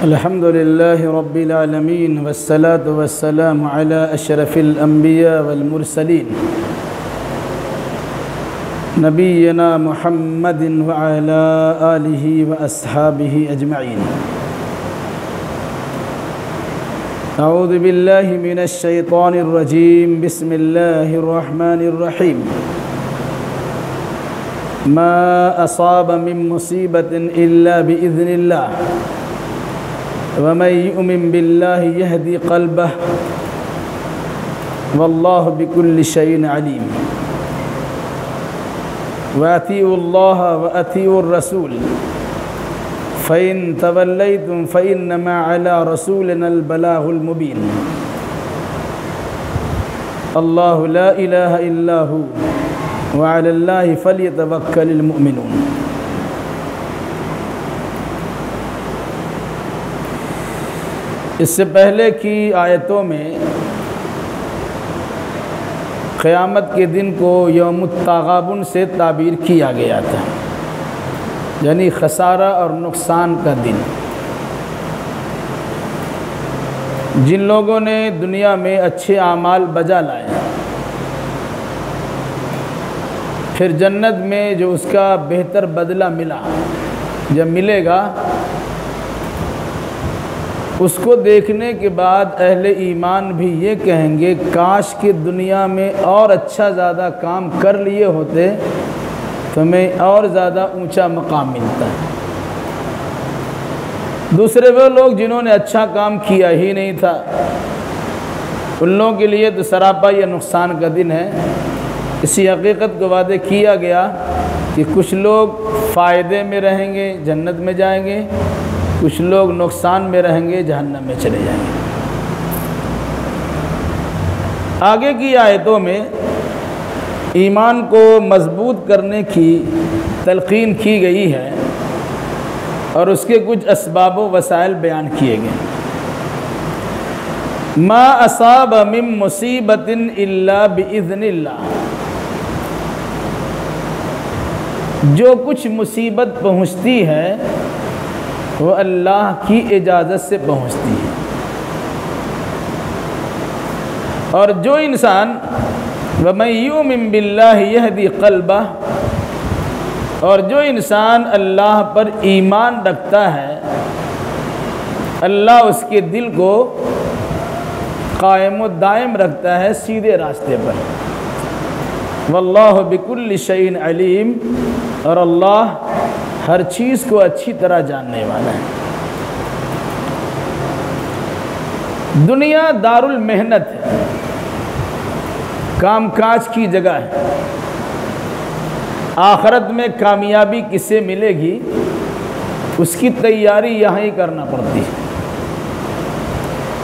الحمد لله رب العالمين والصلاة والسلام على أشرف الأنبياء والمرسلين نبينا محمد وعلى آله وأصحابه أجمعين. أعوذ بالله من الشيطان الرجيم. بسم الله الرحمن الرحيم. ما أصاب من مصيبة إلا بإذن الله ومن يؤمن بالله يهدي قلبه والله بكل شيء عليم. وأطيعوا الله وأطيعوا الرسول فإن توليتم فإنما على رسولنا البلاغ المبين. الله لا إله إلا هو وعلى الله فليتوكل المؤمنون. اس سے پہلے کی آیتوں میں قیامت کے دن کو یوم التغابن سے تعبیر کیا گیا تھا، یعنی خسارہ اور نقصان کا دن. جن لوگوں نے دنیا میں اچھے اعمال بجا لائے پھر جنت میں جو اس کا بہتر بدلہ ملا جب ملے گا، اس کو دیکھنے کے بعد اہل ایمان بھی یہ کہیں گے کاش کہ دنیا میں اور اچھا زیادہ کام کر لیے ہوتے تو میں اور زیادہ اونچا مقام ملتا. دوسرے وہ لوگ جنہوں نے اچھا کام کیا ہی نہیں تھا، ان لوگوں کے لیے تو سراپا یہ نقصان کا دن ہے. اسی حقیقت کو وعدے کیا گیا کہ کچھ لوگ فائدے میں رہیں گے، جنت میں جائیں گے، کچھ لوگ نقصان میں رہیں گے، جہنم میں چلے جائیں گے. آگے کی آیتوں میں ایمان کو مضبوط کرنے کی تلقین کی گئی ہے اور اس کے کچھ اسباب و وسائل بیان کیے گئے. ما اصاب من مصیبت الا باذن اللہ، جو کچھ مصیبت پہنچتی ہے وہ اللہ کی اجازت سے پہنچتی ہے. اور جو انسان وَمَن يُؤْمِن بِاللَّهِ يَهْدِ قَلْبَهُ، اور جو انسان اللہ پر ایمان رکھتا ہے اللہ اس کے دل کو قائم و دائم رکھتا ہے سیدھے راستے پر. وَاللَّهُ بِكُلِّ شَيْءٍ عَلِيمٌ، اور اللہ ہر چیز کو اچھی طرح جاننے والا ہے. دنیا دار المحنت ہے، کام کاج کی جگہ ہے. آخرت میں کامیابی کسے ملے گی اس کی تیاری یہاں ہی کرنا پڑتی ہے.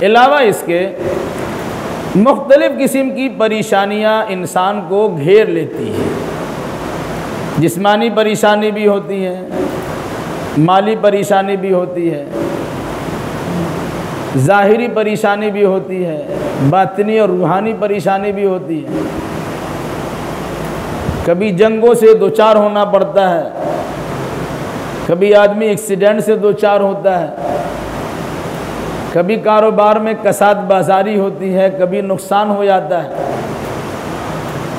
علاوہ اس کے مختلف قسم کی پریشانیاں انسان کو گھیر لیتی ہیں. جسمانی پریشانی بھی ہوتی ہے، مالی پریشانی بھی ہوتی ہے، ظاہری پریشانی بھی ہوتی ہے، باطنی اور روحانی پریشانی بھی ہوتی ہے. کبھی جنگوں سے دوچار ہونا پڑتا ہے، کبھی آدمی ایکسیڈنٹ سے دوچار ہوتا ہے، کبھی کاروبار میں کساد بازاری ہوتی ہے، کبھی نقصان ہو جاتا ہے،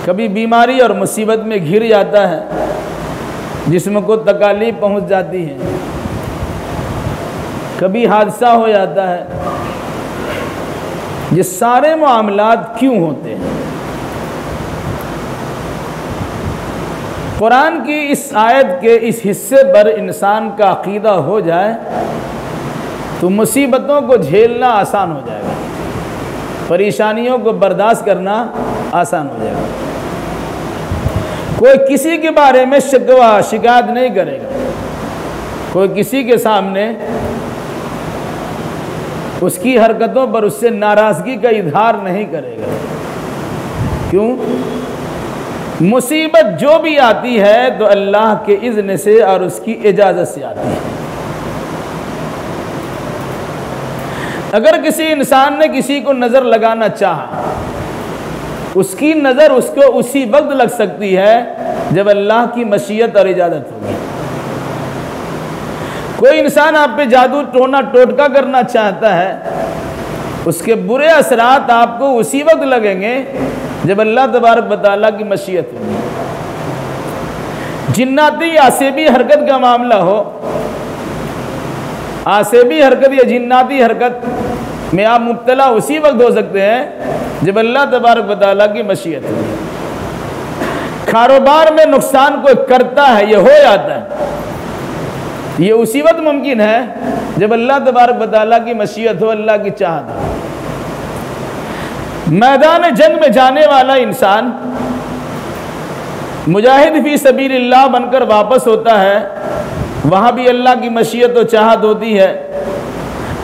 کبھی بیماری اور مصیبت میں گھر جاتا ہے، جسم کو تکالیف پہنچ جاتی ہیں، کبھی حادثہ ہو جاتا ہے. یہ سارے معاملات کیوں ہوتے ہیں؟ قرآن کی اس آیت کے اس حصے پر انسان کا عقیدہ ہو جائے تو مصیبتوں کو جھیلنا آسان ہو جائے گا، پریشانیوں کو برداشت کرنا آسان ہو جائے گا. کوئی کسی کے بارے میں شکوہ شکایت نہیں کرے گا، کوئی کسی کے سامنے اس کی حرکتوں پر اس سے ناراضگی کا اظہار نہیں کرے گا. کیوں؟ مصیبت جو بھی آتی ہے تو اللہ کے اذن سے اور اس کی اجازت سے آتی ہے. اگر کسی انسان نے کسی کو نظر لگانا چاہا، اس کی نظر اس کو اسی وقت لگ سکتی ہے جب اللہ کی مشیت اور اجازت ہوگی. کوئی انسان آپ پہ جادو ٹونا ٹوٹکا کرنا چاہتا ہے، اس کے برے اثرات آپ کو اسی وقت لگیں گے جب اللہ تبارک و تعالیٰ کی مشیت ہوگی۔ جناتی یا عصبی حرکت کا معاملہ ہو، عصبی حرکت یا جناتی حرکت میں آپ مبتلا اسی وقت ہو سکتے ہیں جب اللہ تبارک و تعالیٰ کی مشیت ہوگی۔ کاروبار میں نقصان کوئی کرتا ہے، یہ ہو جاتا ہے، یہ اسی وقت ممکن ہے جب اللہ تبارک و تعالیٰ کی مشیت ہو، اللہ کی چاہت ہو۔ میدان جنگ میں جانے والا انسان مجاہد فی سبیل اللہ بن کر واپس ہوتا ہے، وہاں بھی اللہ کی مشیت و چاہت ہوتی ہے،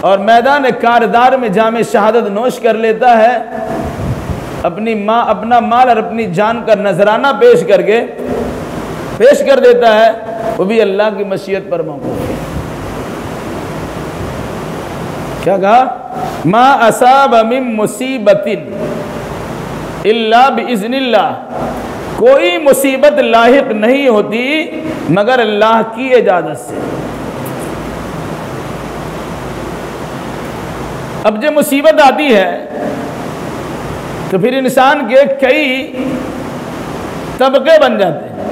اور میدان کاردار میں جام شہادت نوش کر لیتا ہے، اپنا مال اور اپنی جان کا نذرانہ پیش کر دیتا ہے، وہ بھی اللہ کی مشیت پر موقوف ہے۔ کیا کہا؟ ما اصاب من مصیبت الا باذن اللہ، کوئی مصیبت لاحق نہیں ہوتی مگر اللہ کی اجازت سے۔ اب جب مصیبت آتی ہے تو پھر انسان کے کئی طبقے بن جاتے ہیں،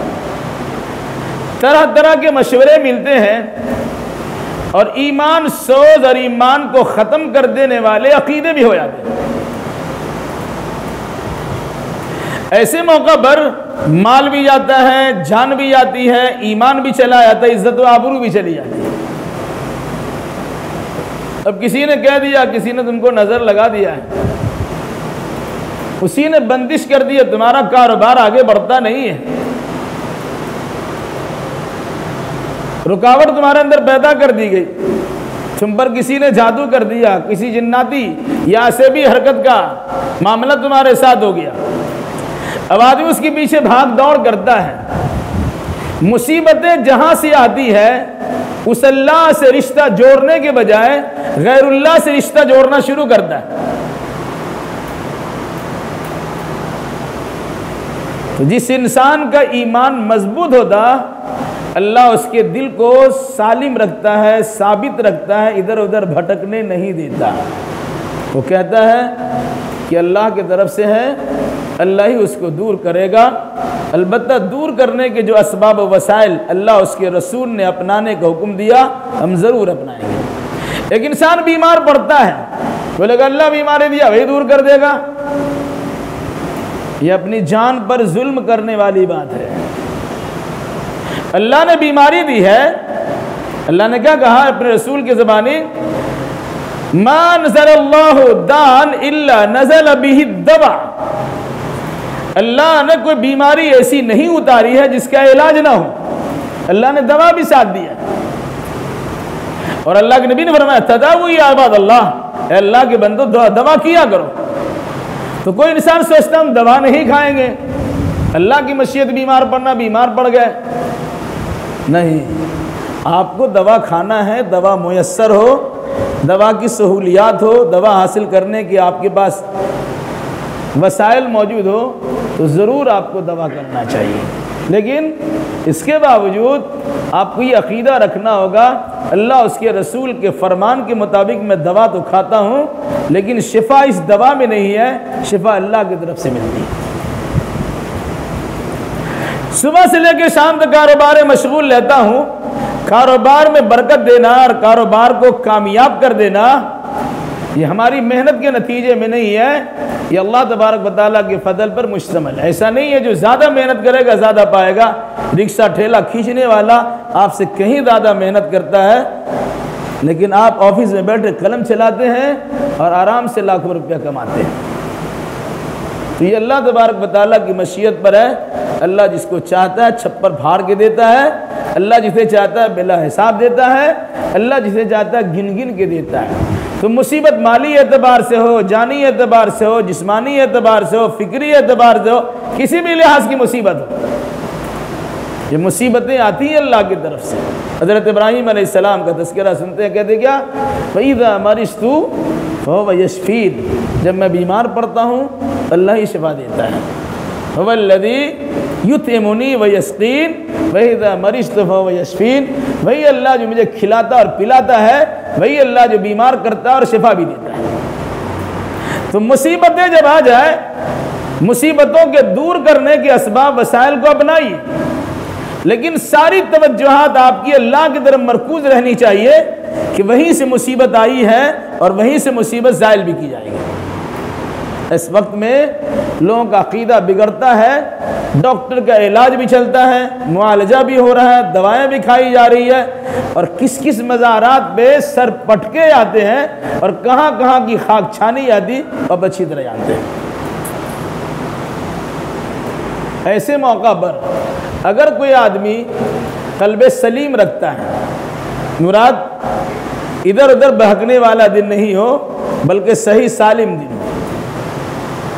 طرح طرح کے مشورے ملتے ہیں، اور ایمان سوز اور ایمان کو ختم کر دینے والے عقیدے بھی ہو جاتے ہیں۔ ایسے موقع پر مال بھی جاتا ہے، جان بھی جاتی ہے، ایمان بھی چلا جاتا ہے، عزت و آبرو بھی چلی جاتی ہے۔ اب کسی نے کہہ دیا، کسی نے تم کو نظر لگا دیا ہے، اسی نے بندش کر دیا، تمہارا کاروبار آگے بڑھتا نہیں ہے، رکاوٹ تمہارے اندر پیدا کر دی گئی، تم پر کسی نے جادو کر دیا، کسی جناتی یا عصبی حرکت کا معاملہ تمہارے ساتھ ہو گیا۔ اب آدمی اس کے پیچھے بھاگ دوڑ کرتا ہے، مصیبتیں جہاں سے آتی ہے اس اللہ سے رشتہ جوڑنے کے بجائے غیر اللہ سے رشتہ جوڑنا شروع کرتا ہے۔ تو جس انسان کا ایمان مضبوط ہوتا، اللہ اس کے دل کو سالم رکھتا ہے، ثابت رکھتا ہے، ادھر ادھر بھٹکنے نہیں دیتا۔ وہ کہتا ہے کہ اللہ کی طرف سے ہے، اللہ ہی اس کو دور کرے گا، البتہ دور کرنے کے جو اسباب و وسائل اللہ اس کے رسول نے اپنانے کا حکم دیا ہم ضرور اپنائیں گے۔ ایک انسان بیمار پڑتا ہے، بولے گا اللہ بیماری دیا وہی دور کر دے گا، یہ اپنی جان پر ظلم کرنے والی بات ہے۔ اللہ نے بیماری دی ہے، اللہ نے کیا کہا اپنے رسول کی زبانی؟ ما نزل اللہ دان الا نزل به الدواء، اللہ نے کوئی بیماری ایسی نہیں اتاری ہے جس کا علاج نہ ہو، اللہ نے دوا بھی ساتھ دیا۔ اور اللہ کے نبی نے فرمایا تداوی یا عباد اللہ، اے اللہ کے بندو دوا کیا کرو۔ تو کوئی انسان سوچتا ہم دوا نہیں کھائیں گے، اللہ کی مشیت بیمار پڑنا، بیمار پڑ گئے، نہیں، آپ کو دوا کھانا ہے، دوا میسر ہو، دوا کی سہولیات ہو، دوا حاصل کرنے کی آپ کے پاس وسائل موجود ہو تو ضرور آپ کو دوا کرنا چاہیے۔ لیکن اس کے باوجود آپ کو یہ عقیدہ رکھنا ہوگا اللہ اس کے رسول کے فرمان کے مطابق میں دوا تو کھاتا ہوں، لیکن شفا اس دوا میں نہیں ہے، شفا اللہ کی طرف سے ملتی ہے۔ صبح سے لے کے شام تک کاروبار میں مشغول رہتا ہوں، کاروبار میں برکت دینا اور کاروبار کو کامیاب کر دینا یہ ہماری محنت کے نتیجے میں نہیں ہے، یہ اللہ تبارک و تعالیٰ کے فضل پر مشتمل ہے۔ ایسا نہیں ہے جو زیادہ محنت کرے گا زیادہ پائے گا، رکشہ ٹھیلا کھینچنے والا آپ سے کہیں زیادہ محنت کرتا ہے، لیکن آپ آفس میں بیٹھے قلم چلاتے ہیں اور آرام سے لاکھوں روپیہ کماتے ہیں۔ تو یہ اللہ تبارک و تعالیٰ کی مشیت پر ہے، اللہ جس کو چاہتا ہے چھپر پھاڑ کے دیتا ہے، اللہ جسے چاہتا ہے بلا حساب دیتا ہے، اللہ جسے چاہتا ہے گن گن کے دیتا ہے۔ تو مصیبت مالی اعتبار سے ہو، جانی اعتبار سے ہو، جسمانی اعتبار سے ہو، فکری اعتبار سے ہو، کسی بھی لحاظ کی مصیبت ہو، یہ مصیبتیں آتی ہیں اللہ کی طرف سے۔ حضرت ابراہیم علیہ السلام کا تذکرہ سنتے ہیں، کہتے کیا؟ فَإِذَا مَرِضْتُ فَهُوَ يَشْفِينِ، جب میں بیمار پڑتا ہوں اللہ ہی شفا دیتا ہے۔ هُوَ الَّذِي یطعمنی و یسقین وَإِذَا مَرِضْتُ فَهُوَ یشفین، وہی اللہ جو مجھے کھلاتا اور پلاتا ہے، وہی اللہ جو بیمار کرتا ہے اور شفا بھی دیتا ہے۔ تو مصیبتیں جب آ جائے، مصیبتوں کے دور کرنے کے اسباب وسائل کو اپنائیے، لیکن ساری توجہات آپ کی اللہ کی طرف مرکوز رہنی چاہیے کہ وہیں سے مصیبت آئی ہے اور وہیں سے مصیبت زائل بھی کی جائے گی۔ اس وقت میں لوگوں کا عقیدہ بگڑتا ہے، ڈاکٹر کا علاج بھی چلتا ہے، معالجہ بھی ہو رہا ہے، دوائیں بھی کھائی جا رہی ہے، اور کس کس مزارات پہ سر پٹکے آتے ہیں اور کہاں کہاں کی خاک چھانی جاتی اب اچھی طرح جانتے ہیں۔ ایسے موقع پر اگر کوئی آدمی قلب سلیم رکھتا ہے، مراد ادھر ادھر بہکنے والا دل نہیں ہو بلکہ صحیح سالم دل ہو،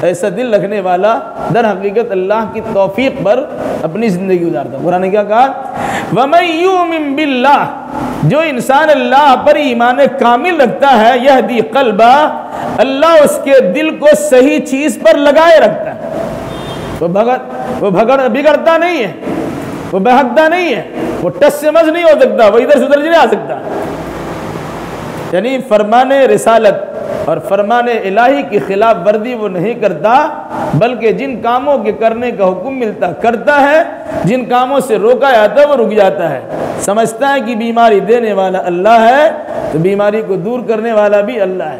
ایسا دل رکھنے والا در حقیقت اللہ کی توفیق پر اپنی زندگی گزارتا ہے۔ قرآن نے کیا کہا؟ وَمَن يُؤْمِن بِاللَّهِ، جو انسان اللہ پر ایمان کامل رکھتا ہے، یہدی قلبہ، اللہ اس کے دل کو صحیح چیز پر لگائے رکھتا ہے۔ وہ بگڑتا نہیں ہے، وہ بہکتا نہیں ہے، وہ ٹس سے مس نہیں ہو سکتا، وہ ادھر سے ادھر نہیں آ سکتا۔ یعنی فرمان رسالت اور فرمان الہی کی خلاف ورزی وہ نہیں کرتا، بلکہ جن کاموں کے کرنے کا حکم ملتا کرتا ہے، جن کاموں سے روکا جاتا ہے وہ رک جاتا ہے۔ سمجھتا ہے کہ بیماری دینے والا اللہ ہے تو بیماری کو دور کرنے والا بھی اللہ ہے۔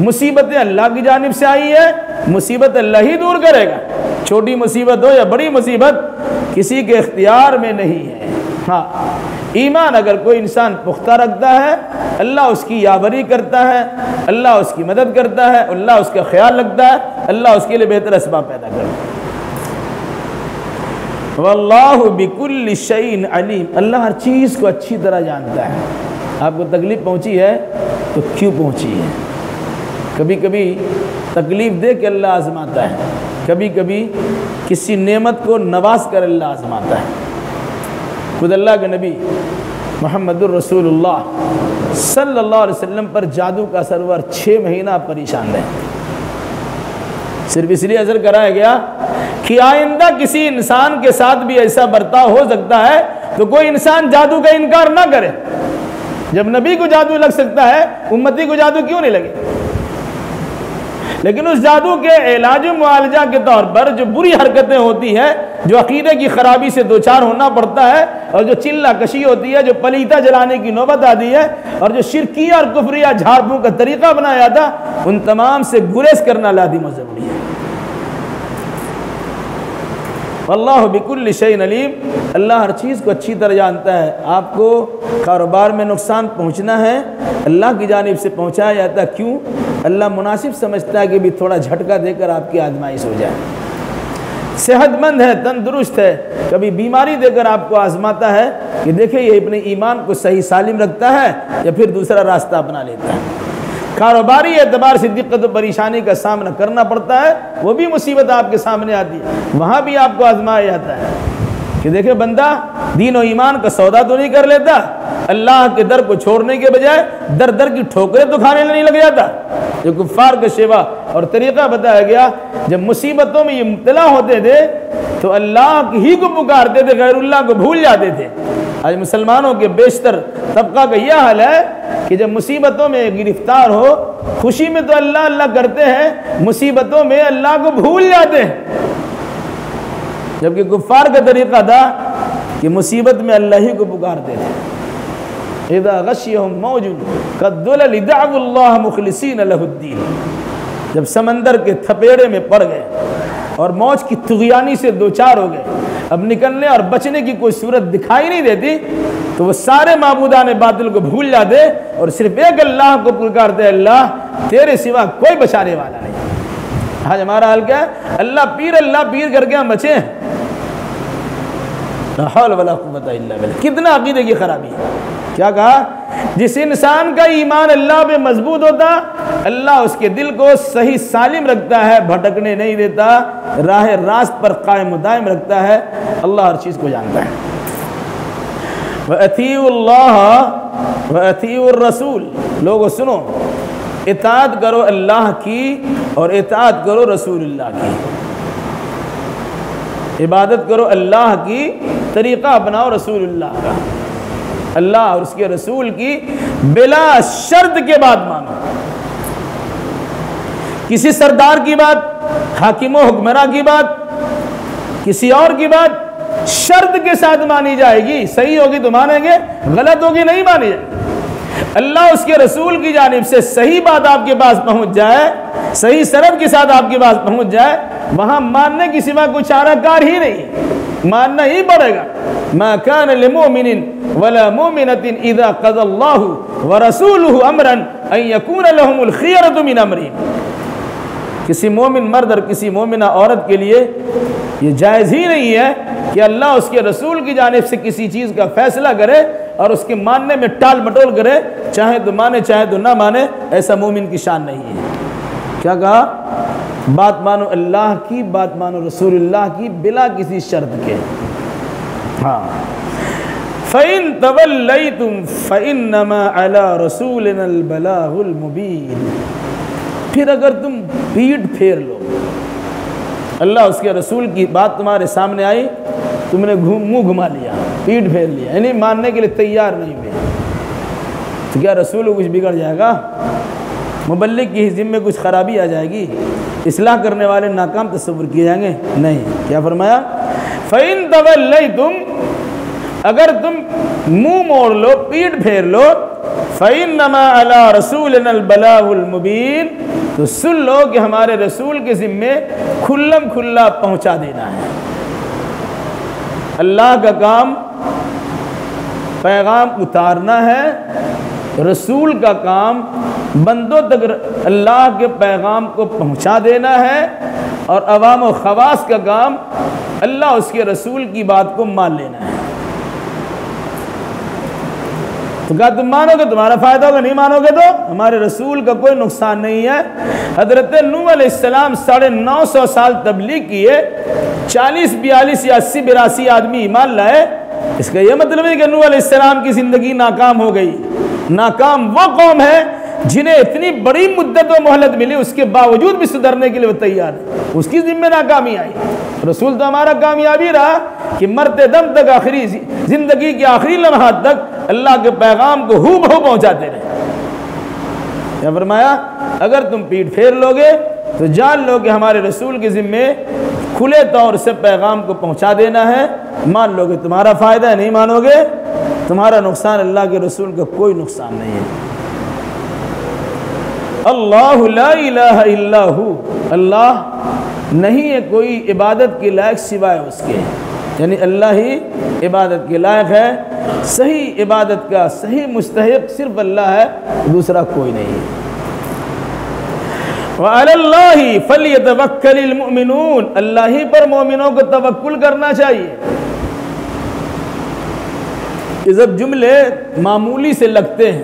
مصیبتیں اللہ کی جانب سے آئی ہے، مصیبت اللہ ہی دور کرے گا، چھوٹی مصیبت ہو یا بڑی مصیبت کسی کے اختیار میں نہیں ہے۔ ہاں، ایمان اگر کوئی انسان پختہ رکھتا ہے، اللہ اس کی یاوری کرتا ہے، اللہ اس کی مدد کرتا ہے، اللہ اس کا خیال رکھتا ہے، اللہ اس کے لیے بہتر اسباب پیدا کرتا ہے۔ واللہ بکل شیء علیم، اللہ ہر چیز کو اچھی طرح جانتا ہے۔ آپ کو تکلیف پہنچی ہے تو کیوں پہنچی ہے؟ کبھی کبھی تکلیف دے کے اللہ آزماتا ہے، کبھی کبھی کسی نعمت کو نواز کر اللہ آزماتا ہے۔ خود اللہ کے نبی محمد الرسول اللہ صلی اللہ علیہ وسلم پر جادو کا اثر ہوا، 6 مہینہ پریشان رہے۔ صرف اس لیے اثر کرایا گیا کہ آئندہ کسی انسان کے ساتھ بھی ایسا برتاؤ ہو سکتا ہے تو کوئی انسان جادو کا انکار نہ کرے۔ جب نبی کو جادو لگ سکتا ہے، امتی کو جادو کیوں نہیں لگے؟ لیکن اس جادو کے علاج و معالجہ کے طور پر جو بری حرکتیں ہوتی ہیں، جو عقیدے کی خرابی سے دوچار ہونا پڑتا ہے، اور جو چلہ کشی ہوتی ہے، جو پلیتا جلانے کی نوبت آتی ہے، اور جو شرکیہ اور کفریہ جھاڑ پھونک کا طریقہ بنایا تھا، ان تمام سے گریز کرنا لازم و ضروری ہے۔ واللہ بکل شیء علیم، اللہ ہر چیز کو اچھی طرح جانتا ہے۔ آپ کو کاروبار میں نقصان پہنچنا ہے، اللہ کی جانب سے پہنچایا جاتا ہے۔ کیوں؟ اللہ مناسب سمجھتا ہے کہ بھی تھوڑا جھٹکا دے کر آپ کی آزمائش ہو جائے۔ صحت مند ہے، تندرست ہے، کبھی بیماری دے کر آپ کو آزماتا ہے کہ دیکھیں یہ اپنے ایمان کو صحیح سالم رکھتا ہے یا پھر دوسرا راستہ اپنا لیتا ہے۔ کاروباری اعتبار سے دقت و پریشانی کا سامنا کرنا پڑتا ہے، وہ بھی مصیبت آپ کے سامنے آتی ہے، وہاں بھی آپ کو آزمایا جاتا ہے کہ دیکھیں بندہ دین و ایمان کا سودا تو نہیں کر لیتا، اللہ کے در کو چھوڑنے کے بجائے در در کی ٹھوکریں تو کھانے نہیں لگ جاتا۔ جو کفار کا شیوا اور طریقہ بتایا گیا، جب مصیبتوں میں یہ مبتلا ہوتے تھے تو اللہ ہی کو پکارتے تھے، غیر اللہ کو بھول جاتے تھے۔ آج مسلمانوں کے بیشتر طبقہ کا یہ حال ہے کہ جب مصیبتوں میں گرفتار ہو، خوشی میں تو اللہ اللہ کرتے ہیں، مصیبتوں میں اللہ کو بھول جاتے ہیں۔ جبکہ کفار کا طریقہ تھا کہ مصیبت میں اللہ ہی کو پکارتے تھے۔ اذا غشیہم موج کالظلل دعوا اللہ مخلصین لہ الدین، جب سمندر کے تھپیڑے میں پڑ گئے اور موج کی طغیانی سے دوچار ہو گئے، اب نکلنے اور بچنے کی کوئی صورت دکھائی نہیں دیتی، تو وہ سارے معبودان باطل کو بھول جاتے اور صرف ایک اللہ کو پکارتے، اللہ تیرے سوا کوئی بچانے والا نہیں۔ آج ہمارا حال کیا ہے؟ اللہ پیر کر کے ہم بچے ہیں۔ لا حول ولا قوت الا باللہ۔ کتنا عقیدے کی خرابی ہے۔ کیا کہا؟ جس انسان کا ایمان اللہ پہ مضبوط ہوتا، اللہ اس کے دل کو صحیح سالم رکھتا ہے، بھٹکنے نہیں دیتا، راہ راست پر قائم و دائم رکھتا ہے۔ اللہ ہر چیز کو جانتا ہے۔ وَأَطِيعُوا اللَّهَ وَأَطِيعُوا الرَّسُولَ، لوگو سنو، اطاعت کرو اللہ کی اور اطاعت کرو رسول اللہ کی۔ عبادت کرو اللہ کی، طریقہ اپناؤ رسول اللہ کا، اللہ اور اس کے رسول کی بلا شرط کے بعد مانو۔ کسی سردار کی بات، حاکم و حکمراں کی بات، کسی اور کی بات شرط کے ساتھ مانی جائے گی، صحیح ہوگی تو مانیں گے، غلط ہوگی نہیں مانی جائے گی۔ اللہ اس کے رسول کی جانب سے صحیح بات آپ کے پاس پہنچ جائے، صحیح سند کے ساتھ آپ کے پاس پہنچ جائے، وہاں ماننے کی سوا کوئی چارہ کار ہی نہیں، ماننا ہی پڑے گا۔ ما كان لمؤمن ولا مؤمنة اذا قضى الله ورسوله امرا ان يكون لهم الخيرة من امرهم۔ کسی مومن مرد اور کسی مومنہ عورت کے لیے یہ جائز ہی نہیں ہے کہ اللہ اس کے رسول کی جانب سے کسی چیز کا فیصلہ کرے اور اس کے ماننے میں ٹال مٹول کرے، چاہے تو مانے چاہے تو نہ مانے، ایسا مومن کی شان نہیں ہے۔ کیا کہا؟ بات مانو اللہ کی، بات مانو رسول اللہ کی بلا کسی شرط کے۔ ہاں، فَإِن تَوَلَّيْتُمْ فَإِنَّمَا عَلَى رَسُولِنَا الْبَلَاغُ الْمُبِينُ۔ پھر اگر تم پیٹ پھیر لو، اللہ اس کے رسول کی بات تمہارے سامنے آئی، تم نے منہ گھما لیا، پیٹ پھیر لیا، یعنی ماننے کے لیے تیار نہیں ہوئے، تو کیا رسول کو کچھ بگڑ جائے گا؟ مبلغ کی ذمہ میں کچھ خرابی آ جائے گی؟ اصلاح کرنے والے ناکام تصور کیے جائیں گے؟ نہیں۔ کیا فرمایا؟ فَإِن تَوَلَّيْتُمْ، اگر تم منہ موڑ لو، پیٹ پھیر لو، فَإِنَّمَا عَلَىٰ رَسُولِنَا الْبَلَاغُ الْمُبِينُ، تو سن لو کہ ہمارے رسول کے ذمے کھلم کھلا پہنچا دینا ہے۔ اللہ کا کام پیغام اتارنا ہے، رسول کا کام بندوں تک اللہ کے پیغام کو پہنچا دینا ہے، اور عوام و خواص کا کام اللہ اس کے رسول کی بات کو مان لینا ہے۔ تو کہا تم مانو گے تمہارا فائدہ ہوگا، نہیں مانو گے تو ہمارے رسول کا کوئی نقصان نہیں ہے۔ حضرت نوح علیہ السلام 950 سال تبلیغ کیے، 40 42 یا 80 82 آدمی ایمان لائے، اس کا یہ مطلب ہے کہ نوح علیہ السلام کی زندگی ناکام ہو گئی۔ ناکام وہ قوم ہے جنہیں اتنی بڑی مدت و مہلت ملی، اس کے باوجود بھی سدھرنے کے لیے وہ تیار ہے، اس کی ذمہ ناکامی آئی۔ رسول تو ہمارا کامیابی رہا کہ مرتے دم تک، آخری زندگی کے آخری لمحات تک اللہ کے پیغام کو ہو بہو پہنچاتے رہے۔ کیا فرمایا؟ اگر تم پیٹ پھیر لو گے تو جان لو کہ ہمارے رسول کے ذمے کھلے طور سے پیغام کو پہنچا دینا ہے، مان لو گے تمہارا فائدہ ہے، نہیں مانو گے تمہارا نقصان، اللہ کے رسول کا کوئی نقصان نہیں ہے۔ اللہ لا الہ الا ہو، اللہ نہیں ہے کوئی عبادت کے لائق سوائے اس کے، یعنی اللہ ہی عبادت کے لائق ہے، صحیح عبادت کا صحیح مستحق صرف اللہ ہے، دوسرا کوئی نہیں ہے۔ وعلی اللہ فلیتوکل المؤمنون، اللہ ہی پر مومنوں کو توکل کرنا چاہیے۔ یہ سب جملے معمولی سے لگتے ہیں،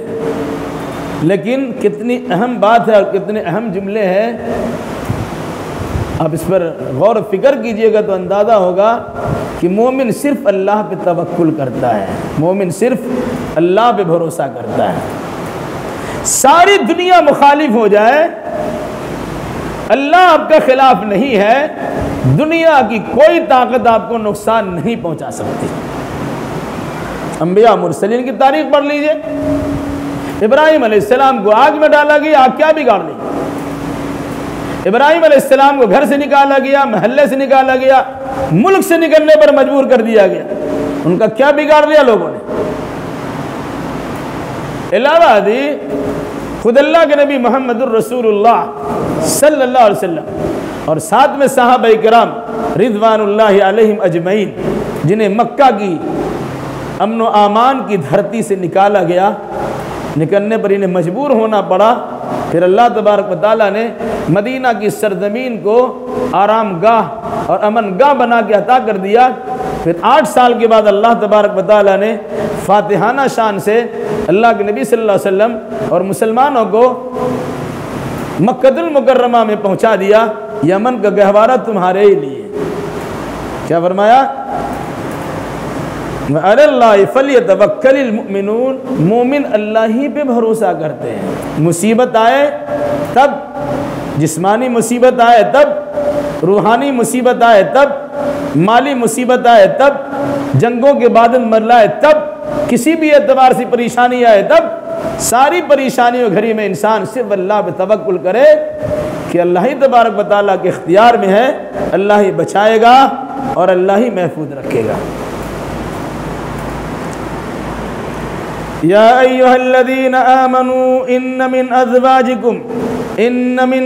لیکن کتنی اہم بات ہے اور کتنے اہم جملے ہیں، آپ اس پر غور و فکر کیجئے گا تو اندازہ ہوگا کہ مومن صرف اللہ پہ توکل کرتا ہے، مومن صرف اللہ پہ بھروسہ کرتا ہے۔ ساری دنیا مخالف ہو جائے، اللہ آپ کا خلاف نہیں ہے، دنیا کی کوئی طاقت آپ کو نقصان نہیں پہنچا سکتی۔ انبیاء مرسلین کی تاریخ پڑھ لیجئے، ابراہیم علیہ السلام کو آگ میں ڈالا گیا، آگ کیا بگاڑ لی؟ ابراہیم علیہ السلام کو گھر سے نکالا گیا، محلے سے نکالا گیا، ملک سے نکلنے پر مجبور کر دیا گیا، ان کا کیا بگاڑ لیا لوگوں نے؟ علاوہ دی خود اللہ کے نبی محمد الرسول اللہ صلی اللہ علیہ وسلم اور ساتھ میں صحابہ کرام رضوان اللہ علیہم اجمعین، جنہیں مکہ کی امن و امان کی دھرتی سے نکالا گیا، نکلنے پر انہیں مجبور ہونا پڑا، پھر اللہ تبارک و تعالیٰ نے مدینہ کی سرزمین کو آرام گاہ اور امن گاہ بنا کے عطا کر دیا۔ پھر 8 سال کے بعد اللہ تبارک و تعالیٰ نے فاتحانہ شان سے اللہ کے نبی صلی اللہ علیہ وسلم اور مسلمانوں کو مکہ المکرمہ میں پہنچا دیا، یمن کا گہوارہ تمہارے ہی لیے۔ کیا فرمایا؟ وعلی اللہ فلیتوکل المؤمنون، مومن اللہ ہی پہ بھروسہ کرتے ہیں، مصیبت آئے تب، جسمانی مصیبت آئے تب، روحانی مصیبت آئے تب، مالی مصیبت آئے تب، جنگوں کے بادل مرلائے تب، کسی بھی اعتبار سے پریشانی آئے تب، ساری پریشانیوں گھری میں انسان صرف اللہ پہ توکل کرے کہ اللہ ہی تبارک و تعالیٰ کے اختیار میں ہے، اللہ ہی بچائے گا اور اللہ ہی محفوظ رکھے گا۔ یا ایھا الذین آمنوا ان من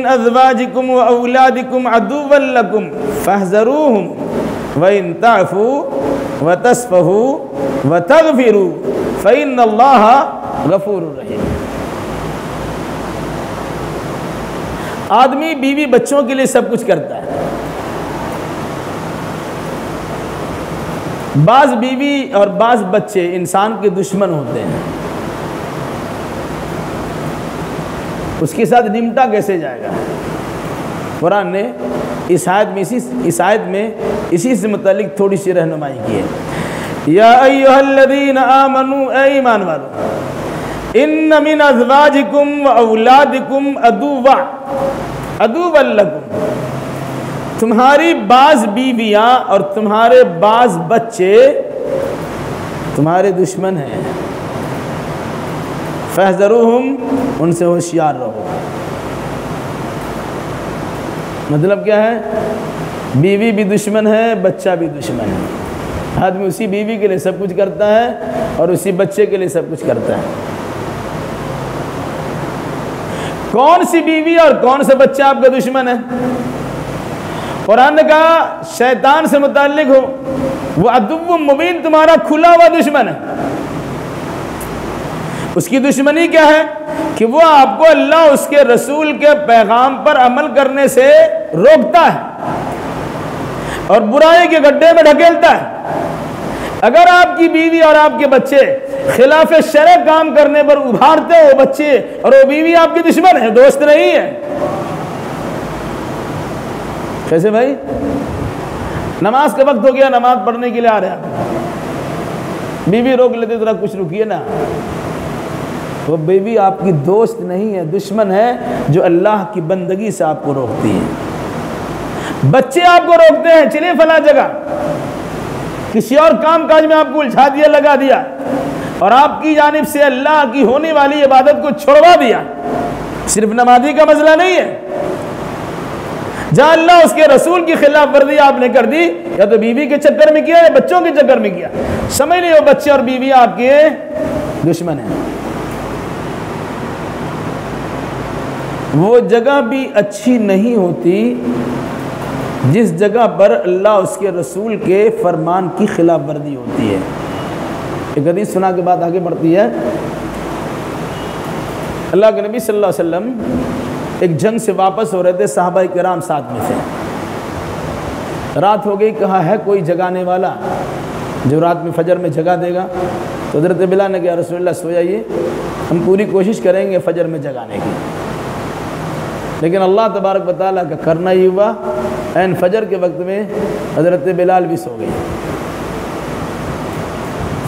ازواجکم و اولادکم عدوا لکم فاحذروہم وان تعفوا وتصفحوا وتغفروا فإن اللہ غفور رحیم۔ آدمی بیوی بچوں کے لیے سب کچھ کرتا ہے، بعض بیوی اور بعض بچے انسان کے دشمن ہوتے ہیں، اس کے ساتھ نمٹا کیسے جائے گا؟ قرآن نے اس آیت میں اسی سے متعلق تھوڑی سی رہنمائی کی ہے۔ یا ایھا الذین آمنوا، اے ایمان والو، ان من ازواجکم و اولادکم عدوا لکم، تمہاری بعض بیویاں اور تمہارے بعض بچے تمہارے دشمن ہیں، فاحذروہم، ان سے ہوشیار رہو۔ مطلب کیا ہے؟ بیوی بھی دشمن ہے، بچہ بھی دشمن ہے، آدمی اسی بیوی کے لیے سب کچھ کرتا ہے اور اسی بچے کے لیے سب کچھ کرتا ہے۔ کون سی بیوی اور کون سے بچہ آپ کا دشمن ہے؟ قرآن نے کہا شیطان سے متعلق ہو، وہ عدو مبین، تمہارا کھلا ہوا دشمن ہے۔ اس کی دشمنی کیا ہے؟ کہ وہ آپ کو اللہ اس کے رسول کے پیغام پر عمل کرنے سے روکتا ہے اور برائی کے گڈھے میں ڈھکیلتا ہے۔ اگر آپ کی بیوی اور آپ کے بچے خلاف شرع کام کرنے پر ابھارتے ہو بچے اور وہ بیوی آپ کی دشمن ہے، دوست نہیں ہے۔ کیسے بھائی؟ نماز کا وقت ہو گیا، نماز پڑھنے کے لیے آ رہے ہیں، بیوی روک لیتے ذرا کچھ رکیے نا، وہ بیوی آپ کی دوست نہیں ہے، دشمن ہے جو اللہ کی بندگی سے آپ کو روکتی ہے۔ بچے آپ کو روکتے ہیں، چلیے فلاں جگہ، کسی اور کام کاج میں آپ کو الجھا دیا، لگا دیا، اور آپ کی جانب سے اللہ کی ہونے والی عبادت کو چھڑوا دیا۔ صرف نمازی کا مسئلہ نہیں ہے، جہاں اللہ اس کے رسول کی خلاف ورزی آپ نے کر دی، یا تو بیوی کے چکر میں کیا یا بچوں کے چکر میں کیا، سمجھ لیے وہ بچے اور بیوی آپ کے دشمن ہیں۔ وہ جگہ بھی اچھی نہیں ہوتی جس جگہ پر اللہ اس کے رسول کے فرمان کی خلاف ورزی ہوتی ہے۔ ایک حدیث سنا کے بعد آگے بڑھتی ہے۔ اللہ کے نبی صلی اللہ علیہ وسلم ایک جنگ سے واپس ہو رہے تھے، صحابہ کرام ساتھ میں تھے، رات ہو گئی، کہا ہے کوئی جگانے والا جو رات میں فجر میں جگا دے گا؟ تو حضرت بلال نے کہا رسول اللہ سو جائیے، ہم پوری کوشش کریں گے فجر میں جگانے کی۔ لیکن اللہ تبارک و تعالیٰ کا کرنا ہی ہوا، عین فجر کے وقت میں حضرت بلال بھی سو گئے،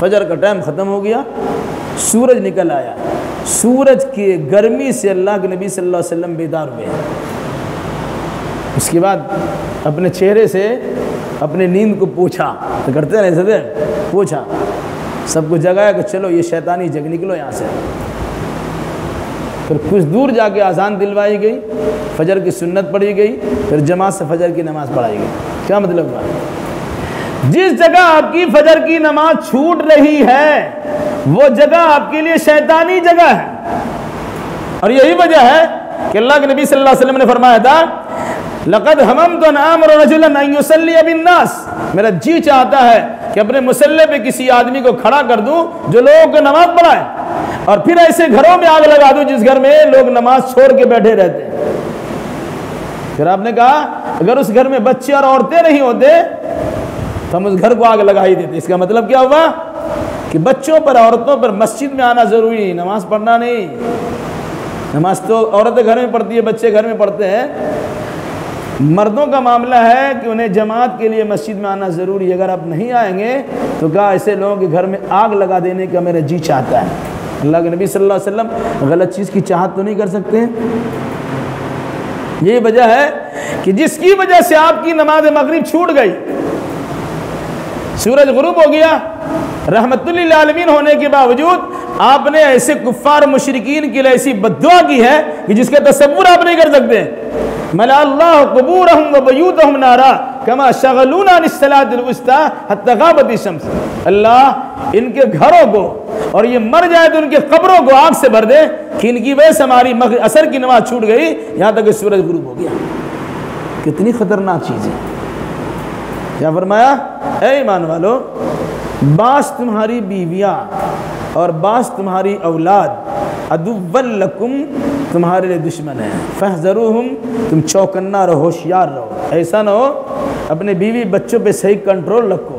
فجر کا ٹائم ختم ہو گیا، سورج نکل آیا، سورج کی گرمی سے اللہ کے نبی صلی اللہ علیہ وسلم بیدار ہوئے۔ اس کے بعد اپنے چہرے سے اپنے نیند کو پوچھا، تو کرتے ہیں ایسے تھے، پوچھا، سب کو جگایا کہ چلو یہ شیطانی جگ نکلو یہاں سے۔ پھر کچھ دور جا کے اذان دلوائی گئی، فجر کی سنت پڑھی گئی، پھر جماعت سے فجر کی نماز پڑھائی گئی۔ کیا مطلب ہوا؟ جس جگہ آپ کی فجر کی نماز چھوٹ رہی ہے وہ جگہ آپ کے لیے شیطانی جگہ ہے، اور یہی وجہ ہے کہ اللہ کے نبی صلی اللہ علیہ وسلم نے فرمایا تھا لقد ہممت ان آمر رجلا ان یصلی بالناس، میرا جی چاہتا ہے کہ اپنے مصلی پہ کسی آدمی کو کھڑا کر دوں جو لوگوں کو نماز پڑھائے، اور پھر ایسے گھروں میں آگ لگا دوں جس گھر میں لوگ نماز چھوڑ کے بیٹھے رہتے ہیں۔ پھر آپ نے کہا اگر اس گھر میں بچے اور عورتیں نہیں ہوتے تو ہم اس گھر کو آگ لگا ہی دیتے۔ اس کا مطلب کیا ہوا کہ بچوں پر عورتوں پر مسجد میں آنا ضروری ہے، نماز پڑھنا نہیں۔ نماز تو عورتیں گھر میں پڑھتی ہے، بچے گھر میں پڑھتے ہیں، مردوں کا معاملہ ہے کہ انہیں جماعت کے لیے مسجد میں آنا ضروری ہے۔ اگر آپ نہیں آئیں گے تو کہا ایسے لوگوں کے گھر میں آگ لگا دینے کا میرا جی چاہتا ہے۔ اللہ کے نبی صلی اللہ علیہ وسلم غلط چیز کی چاہت تو نہیں کر سکتے ہیں۔ یہی وجہ ہے کہ جس کی وجہ سے آپ کی نماز مغرب چھوٹ گئی، سورج غروب ہو گیا، رحمت للعالمین ہونے کے باوجود آپ نے ایسے کفار مشرکین کے لیے ایسی بددعا کی ہے کہ جس کا تصور آپ نہیں کر سکتے. ملا اللہ قبورہم وبیوتہم نارا کما شغلونا عن الصلاۃ الوسطی حتی غابت الشمس. اللہ ان کے گھروں کو اور یہ مر جائے تو ان کے قبروں کو آگ سے بھر دے کہ ان کی وجہ سے ہماری عصر کی نماز چھوٹ گئی یہاں تک کہ سورج غروب ہو گیا. کتنی خطرناک چیز ہے. کیا فرمایا؟ اے ایمان والو، بعض تمہاری بیویاں اور بعض تمہاری اولاد عدو لکم تمہارے لیے دشمن ہیں. فاحذروہم، تم چوکنا رہو، ہوشیار رہو. ایسا نہ ہو اپنے بیوی بچوں پہ صحیح کنٹرول رکھو.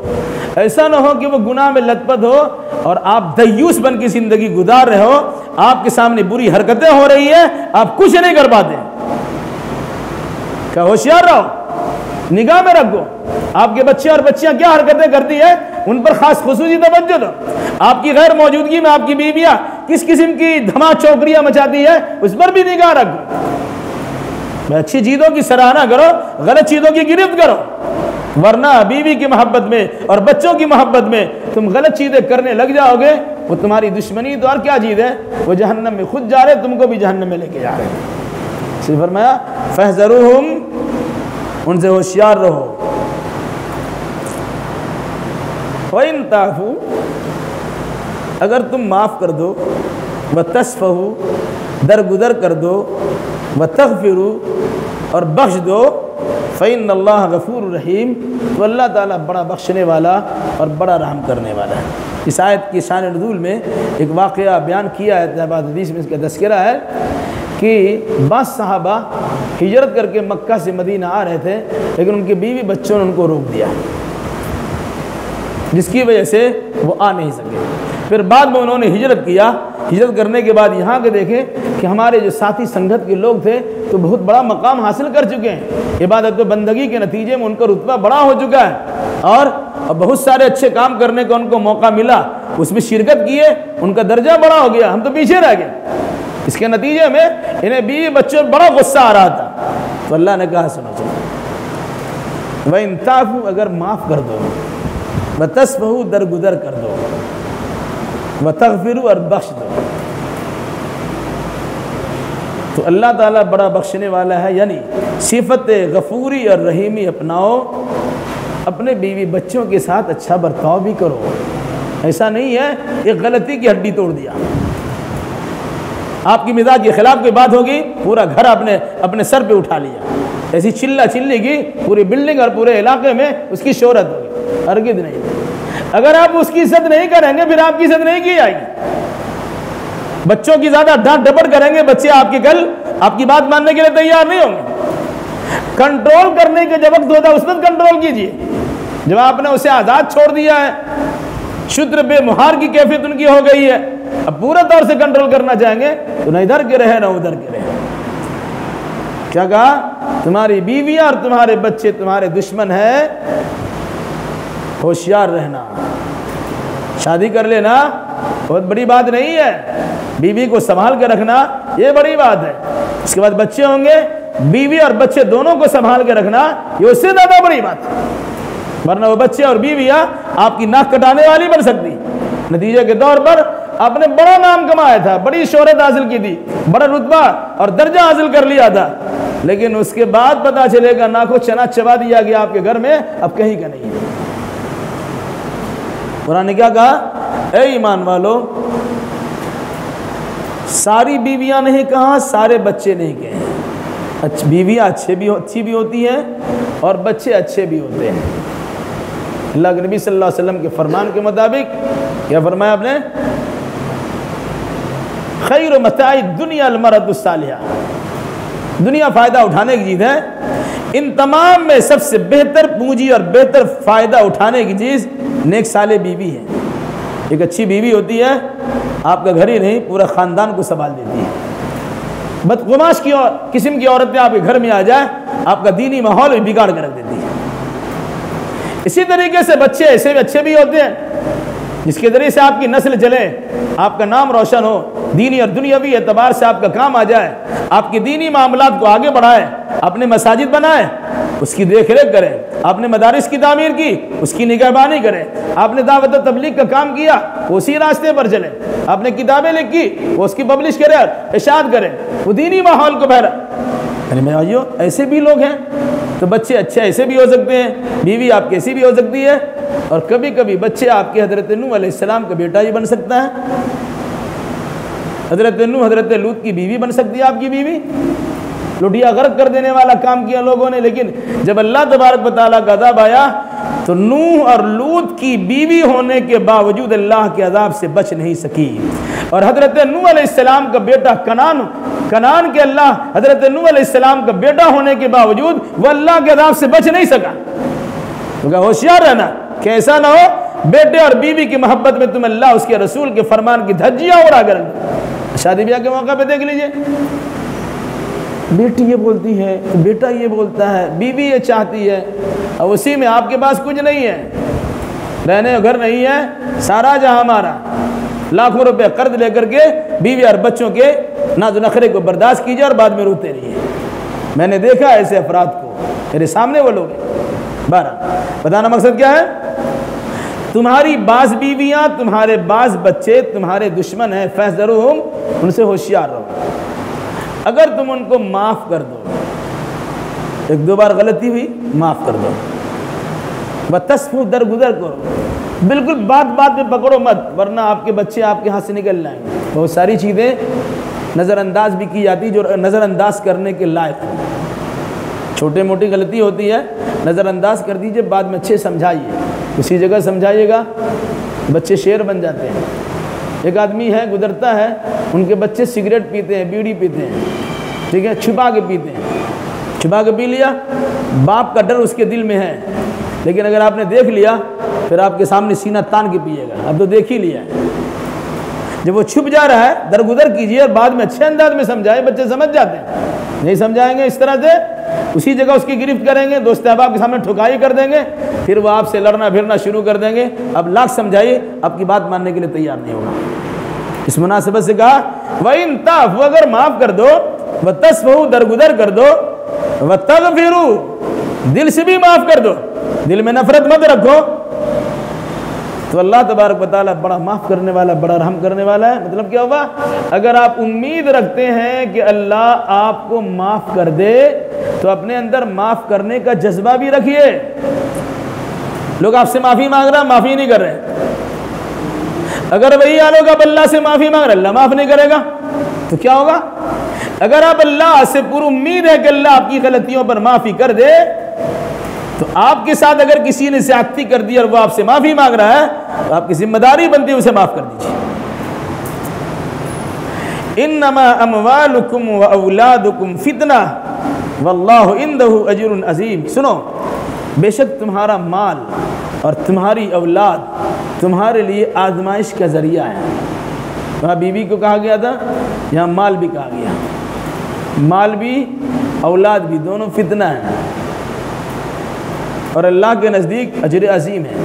ایسا نہ ہو کہ وہ گناہ میں لت پت ہو اور آپ دیوس بن کی زندگی گزار رہے ہو، آپ کے سامنے بری حرکتیں ہو رہی ہیں، آپ کچھ نہیں کر پاتے. کیا ہوشیار رہو، نگاہ میں رکھو آپ کے بچے اور بچیاں کیا حرکتیں کرتی ہیں، ان پر خاص خصوصی توجہ دو. آپ کی غیر موجودگی میں آپ کی بیویاں کس قسم کی دھما چوکریاں مچاتی ہے اس پر بھی نگاہ رکھو. اچھی چیزوں کی سراہنا کرو، غلط چیزوں کی گرفت کرو، ورنہ بیوی کی محبت میں اور بچوں کی محبت میں تم غلط چیزیں کرنے لگ جاؤ گے. وہ تمہاری دشمنی تو اور کیا چیز ہے، وہ جہنم میں خود جا رہے، تم کو بھی جہنم میں لے کے جا رہے. اسی فرمایا فاحذروہم، ان سے ہوشیار رہو. وَإِن تَعْفُوا، اگر تم معاف کر دو، وَتَصْفَحُوا، درگزر کر دو، وَتَغْفِرُوا، اور بخش دو، فَإِنَّ اللَّهَ غَفُورٌ رَحِيمٌ، تو اللہ تعالیٰ بڑا بخشنے والا اور بڑا رحم کرنے والا ہے. اس آیت کی شان نزول میں ایک واقعہ بیان کیا ہے، بعض حدیث میں اس کا تذکرہ ہے کہ بعض صحابہ ہجرت کر کے مکہ سے مدینہ آ رہے تھے، لیکن ان کے بیوی بچوں نے ان کو روک دیا، جس کی وجہ سے وہ آ نہیں سکے. پھر بعد میں انہوں نے ہجرت کیا. ہجرت کرنے کے بعد یہاں کے دیکھیں کہ ہمارے جو ساتھی سنگت کے لوگ تھے تو بہت بڑا مقام حاصل کر چکے ہیں، عبادت و بندگی کے نتیجے میں ان کا رتبہ بڑا ہو چکا ہے، اور بہت سارے اچھے کام کرنے کا ان کو موقع ملا، اس میں شرکت کیے، ان کا درجہ بڑا ہو گیا، ہم تو پیچھے رہ گئے. اس کے نتیجے میں انہیں بیوی بچوں بڑا غصہ آ رہا تھا. تو اللہ نے کہا سنو چلو، وَإِن تَعْفُوا، اگر معاف کر دو، وَتَصْفَحُوا، درگزر کر دو، وَتَغْفِرُوا، اور بخش دو، تو اللہ تعالیٰ بڑا بخشنے والا ہے. یعنی صفت غفوری اور رحیمی اپناؤ، اپنے بیوی بچوں کے ساتھ اچھا برتاؤ بھی کرو. ایسا نہیں ہے ایک غلطی کی ہڈی توڑ دیا، آپ کی مزاج کے خلاف کوئی بات ہوگی پورا گھر اپنے سر پہ اٹھا لیا، ایسی چلا چلی کی پوری بلڈنگ اور پورے علاقے میں اس کی شہرت ہوگی. ہرگز نہیں. اگر آپ اس کی عزت نہیں کریں گے پھر آپ کی عزت نہیں کی جائے گی. بچوں کی زیادہ ڈانٹ ڈپٹ کریں گے، بچے آپ کی کل آپ کی بات ماننے کے لیے تیار نہیں ہوں گے. کنٹرول کرنے کے جب وقت ہوتا ہے اس وقت کنٹرول کیجیے. جب آپ نے اسے آزاد چھوڑ دیا ہے، شدر بے مہار کی کیفیت ان کی ہو گئی ہے، اب پورا طور سے کنٹرول کرنا چاہیں گے تو نہ ادھر کے رہے نہ ادھر کے رہے. کیا کہا؟ تمہاری بیویاں اور تمہارے بچے تمہارے دشمن ہیں، ہوشیار رہنا. شادی کر لینا بہت بڑی بات نہیں ہے، بیوی کو سنبھال کے رکھنا یہ بڑی بات ہے. اس کے بعد بچے ہوں گے، بیوی اور بچے دونوں کو سنبھال کے رکھنا یہ اس سے زیادہ بڑی بات ہے. ورنہ وہ بچے اور بیویاں آپ کی ناک کٹانے والی بن سکتی. نتیجے کے طور پر آپ نے بڑا نام کمایا تھا، بڑی شہرت حاصل کی تھی، بڑا رتبہ اور درجہ حاصل کر لیا تھا، لیکن اس کے بعد پتا چلے گا ناکو چنا چبا دیا گیا آپ کے گھر میں، اب کہیں کا نہیں. قرآن نے کیا کہا؟ اے ایمان والو، ساری بیویاں نہیں کہا، سارے بچے نہیں کہے. بیویاں اچھی بھی ہوتی ہیں اور بچے اچھے بھی ہوتے ہیں. اللہ کے نبی صلی اللہ علیہ وسلم کے فرمان کے مطابق کیا فرمایا آپ نے؟ خیر متاع الدنیا المرأۃ الصالحہ. دنیا فائدہ اٹھانے کی چیز ہے، ان تمام میں سب سے بہتر پونجی اور بہتر فائدہ اٹھانے کی چیز نیک صالح بیوی ہے. ایک اچھی بیوی ہوتی ہے، آپ کا گھر ہی نہیں پورا خاندان کو سنبھال دیتی ہے. بدقماش کی قسم کی عورتیں آپ کے گھر میں آ جائے آپ کا دینی ماحول بھی بگاڑ کر رکھ دیتی ہے. اسی طریقے سے بچے ایسے بھی اچھے بھی ہوتے ہیں جس کے ذریعے سے آپ کی نسل چلے، آپ کا نام روشن ہو، دینی اور دنیاوی اعتبار سے آپ کا کام آ جائے، آپ کے دینی معاملات کو آگے بڑھائے، اپنے مساجد بنائے، اس کی دیکھ ریکھ کریں. آپ نے مدارس کی تعمیر کی, اس کی نگہبانی کریں. آپ نے دعوت و تبلیغ کا کام کیا, اسی راستے پر چلیں. آپ نے کتابیں لکھی, وہ اس کی پبلش کریں, ارشاد کریں, وہ دینی ماحول کو بہرا. میں بھائیو ایسے بھی لوگ ہیں. تو بچے اچھے ایسے بھی ہو سکتے ہیں, بیوی آپ کی ایسی بھی ہو سکتی ہے, اور کبھی کبھی بچے آپ کے حضرت نوح علیہ السلام کا بیٹا ہی بن سکتا ہے. حضرت نوح حضرت لوط کی بیوی بن سکتی ہے آپ کی بیوی. لٹیا غرق کر دینے والا کام کیا لوگوں نے, لیکن جب اللہ تبارک و تعالیٰ کا عذاب آیا تو نوح اور لوط کی بیوی ہونے کے باوجود اللہ کے عذاب سے بچ نہیں سکی. اور حضرت نوح علیہ السلام کا بیٹا کنان کے اللہ حضرت نوح علیہ السلام کا بیٹا ہونے کے باوجود وہ اللہ کے عذاب سے بچ نہیں سکا. تو کہا ہوشیار رہنا کہ ایسا نہ ہو بیٹے اور بیوی کی محبت میں تم اللہ اس کے رسول کے فرمان کی دھجیاں اڑا کر. شادی بیاہ کے موقع پہ دیکھ لیجئے, بیٹی یہ بولتی ہے, بیٹا یہ بولتا ہے, بیوی یہ چاہتی ہے, اور اسی میں آپ کے پاس کچھ نہیں ہے, رہنے گھر نہیں ہے, سارا جہاں ہمارا, لاکھوں روپے قرض لے کر کے بیوی اور بچوں کے ناز و نخرے کو برداشت کیجیے اور بعد میں روتے رہیے. میں نے دیکھا ایسے افراد کو, میرے سامنے وہ لوگ ہیں. بتانا مقصد کیا ہے, تمہاری بعض بیویاں تمہارے بعض بچے تمہارے دشمن ہیں, فاحذروہم, ان سے ہوشیار رہو. اگر تم ان کو معاف کر دو, ایک دو بار غلطی ہوئی معاف کر دو, وتصفوا درگزر کرو, بالکل بات میں پکڑو مت, ورنہ آپ کے بچے آپ کے ہاتھ سے نکل جائیں گے. بہت ساری چیزیں نظر انداز بھی کی جاتی جو نظر انداز کرنے کے لائق ہیں. چھوٹی موٹی غلطی ہوتی ہے, نظر انداز کر دیجئے, بعد میں اچھے سمجھائیے, اسی جگہ سمجھائیے گا, بچے شیر بن جاتے ہیں. ایک آدمی ہے گزرتا ہے, ان کے بچے سگریٹ پیتے ہیں, بیڑی پیتے ہیں, ٹھیک ہے, چھپا کے پیتے ہیں, چھپا کے پی لیا, باپ کا ڈر اس کے دل میں ہے, لیکن اگر آپ نے دیکھ لیا پھر آپ کے سامنے سینہ تان کے پیے گا, اب تو دیکھ ہی لیا ہے. جب وہ چھپ جا رہا ہے درگزر کیجئے اور بعد میں اچھے انداز میں سمجھائے. بچے سمجھ جاتے ہیں, نہیں سمجھائیں گے اس طرح سے اسی جگہ اس کی گرفت کریں گے, دوست احباب کے سامنے ٹھکائی کر دیں گے, پھر وہ آپ سے لڑنا پھرنا شروع کر دیں گے. اب لاکھ سمجھائیے, آپ کی بات ماننے کے لیے تیار نہیں ہوگا. اس مناسبت سے کہا وَإِن تَعْفُوا, اگر معاف کر دو, وَتَصْفَحُوا, درگزر کر دو, وَتَغْفِرُوا, دل سے بھی معاف کر دو, دل میں نفرت مت رکھو, تو اللہ تبارک و تعالیٰ بڑا معاف کرنے والا, بڑا رحم کرنے والا ہے. مطلب کیا ہوا, اگر آپ امید رکھتے ہیں کہ اللہ آپ کو معاف کر دے تو اپنے اندر معاف کرنے کا جذبہ بھی رکھیے. لوگ آپ سے معافی مانگ رہا, معافی نہیں کر رہے. اگر وہی آلوگ آپ اللہ سے معافی مانگ رہے, اللہ معاف نہیں کرے گا تو کیا ہوگا. اگر آپ اللہ سے پوری امید ہے کہ اللہ آپ کی غلطیوں پر معافی کر دے, تو آپ کے ساتھ اگر کسی نے زیادتی کر دی اور وہ آپ سے معافی مانگ رہا ہے تو آپ کی ذمہ داری بنتی ہے اسے معاف کر دیجیے. انما اموالکم واولادکم فتنہ واللہ عندہ اجر عظیم. سنو, بے شک تمہارا مال اور تمہاری اولاد تمہارے لیے آزمائش کا ذریعہ ہے. وہاں بیوی کو کہا گیا تھا, یہاں مال بھی کہا گیا. مال بھی اولاد بھی دونوں فتنہ ہیں, اور اللہ کے نزدیک اجر عظیم ہے.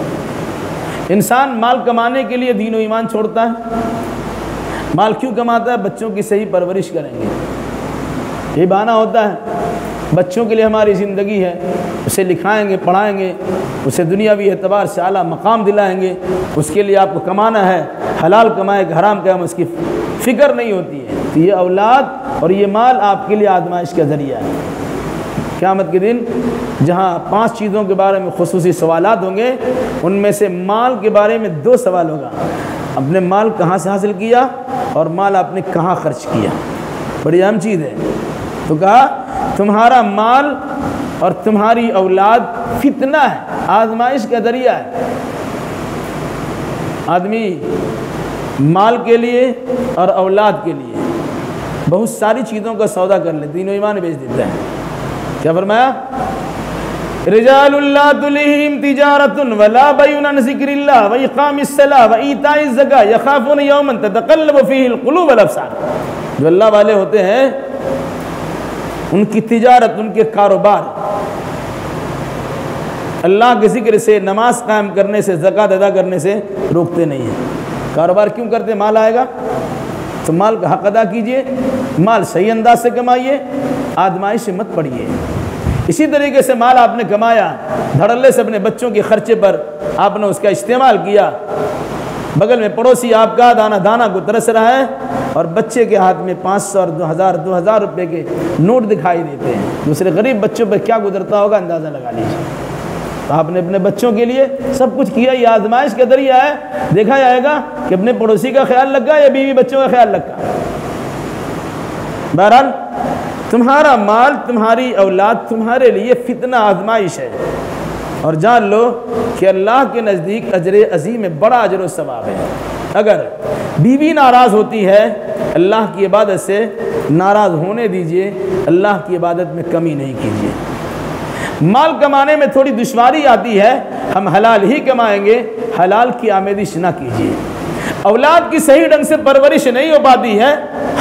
انسان مال کمانے کے لیے دین و ایمان چھوڑتا ہے. مال کیوں کماتا ہے؟ بچوں کی صحیح پرورش کریں گے, یہ بہانہ ہوتا ہے. بچوں کے لیے ہماری زندگی ہے, اسے لکھائیں گے, پڑھائیں گے, اسے دنیاوی اعتبار سے اعلیٰ مقام دلائیں گے. اس کے لیے آپ کو کمانا ہے, حلال کمائے کہ حرام کمائے اس کی فکر نہیں ہوتی ہے. تو یہ اولاد اور یہ مال آپ کے لیے آزمائش کا ذریعہ ہے. قیامت کے دن جہاں 5 چیزوں کے بارے میں خصوصی سوالات ہوں گے, ان میں سے مال کے بارے میں 2 سوال ہوگا. اپنے مال کہاں سے حاصل کیا اور مال آپ نے کہاں خرچ کیا, بڑی اہم چیز ہے. تو کہا تمہارا مال اور تمہاری اولاد فتنہ ہے, آزمائش کا ذریعہ ہے. آدمی مال کے لیے اور اولاد کے لیے بہت ساری چیزوں کا سودا کر لے, دین و ایمان بیچ دیتا ہے. کیا فرمایا؟ رجال لا تلہم تجارت ولا بیع عن ذکر اللہ واقام الصلاۃ وایتاء الزکاۃ یخافون یوما تتقلب فیہ القلوب والابصار. جو اللہ والے ہوتے ہیں ان کی تجارت, ان کے کاروبار اللہ کے ذکر سے, نماز قائم کرنے سے, زکوٰۃ ادا کرنے سے روکتے نہیں ہیں. کاروبار کیوں کرتے؟ مال آئے گا تو مال کا حق ادا کیجئے, مال صحیح انداز سے کمائیے, آزمائش سے مت پڑیے. اسی طریقے سے مال آپ نے کمایا، دھڑلے سے اپنے بچوں کے خرچے پر آپ نے اس کا استعمال کیا، بغل میں پڑوسی آپ کا دانا دانا کو ترس رہا ہے اور بچے کے ہاتھ میں 500 اور 2000 روپے کے نوٹ دکھائی دیتے ہیں، دوسرے غریب بچوں پر کیا گزرتا ہوگا اندازہ لگا لیجیے۔ تو آپ نے اپنے بچوں کے لیے سب کچھ کیا، یہ آزمائش کا ذریعہ ہے، دیکھا جائے گا کہ اپنے پڑوسی کا خیال رکھا یا بیوی بچوں کا خیال رکھا۔ بہرحال تمہارا مال، تمہاری اولاد تمہارے لیے فتنہ آزمائش ہے، اور جان لو کہ اللہ کے نزدیک اجر عظیم ہے، بڑا اجر و ثواب ہے۔ اگر بیوی ناراض ہوتی ہے اللہ کی عبادت سے، ناراض ہونے دیجئے، اللہ کی عبادت میں کمی نہیں کیجیے۔ مال کمانے میں تھوڑی دشواری آتی ہے، ہم حلال ہی کمائیں گے، حلال کی آمیزش نہ کیجیے۔ اولاد کی صحیح ڈھنگ سے پرورش نہیں ہو پاتی ہے